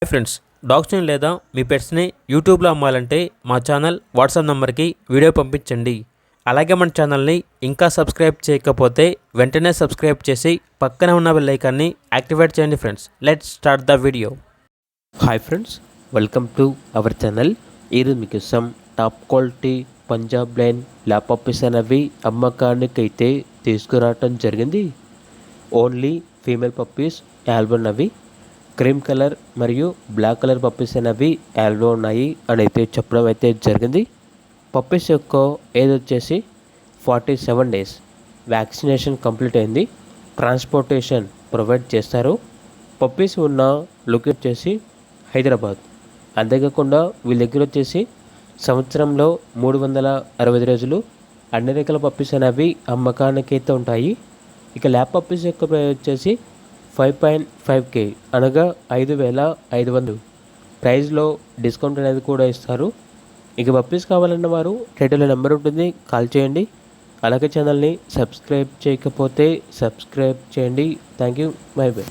Hi friends, డాగ్స్ని లేదా మీ పెట్స్ని యూట్యూబ్లో అమ్మాలంటే మా ఛానల్ వాట్సాప్ నెంబర్కి వీడియో పంపించండి. అలాగే మన ఛానల్ని ఇంకా సబ్స్క్రైబ్ చేయకపోతే వెంటనే సబ్స్క్రైబ్ చేసి పక్కనే ఉన్న బెల్ ఐకాన్ని యాక్టివేట్ చేయండి friends. Let's start the video. Hi friends, welcome to our channel. ఈరోజు మీకోసం top quality Punjab line lap puppies అనేవి అమ్మకానికైతే తీసుకురావటం జరిగింది. ఓన్లీ ఫీమేల్ పప్పీస్ ఆల్బమ్ అవి క్రీమ్ కలర్ మరియు బ్లాక్ కలర్ పప్పీస్ అనేవి ఆల్బమ్ ఉన్నాయి అని అయితే చెప్పడం అయితే జరిగింది. పప్పీస్ యొక్క ఏజ్ వచ్చేసి 47 days. వ్యాక్సినేషన్ కంప్లీట్ అయింది. ట్రాన్స్పోర్టేషన్ ప్రొవైడ్ చేస్తారు. పప్పీస్ ఉన్న లొకేషన్ వచ్చేసి హైదరాబాద్. అంతేకాకుండా వీళ్ళ దగ్గర వచ్చేసి సంవత్సరంలో 365 రోజులు అన్ని రకాల పప్పీస్ అనేవి అమ్మకానికైతే ఉంటాయి. ఇక ల్యాప్ పప్పీస్ యొక్క ప్రైస్ వచ్చేసి 5.5K అనగా 5,500 ప్రైస్లో డిస్కౌంట్ అనేది కూడా ఇస్తారు. ఇక పప్పీస్ కావాలన్న వారు టైటిల్లో నెంబర్ ఉంటుంది, కాల్ చేయండి. అలాగే ఛానల్ని సబ్స్క్రైబ్ చేయకపోతే సబ్స్క్రైబ్ చేయండి. Thank you, by by.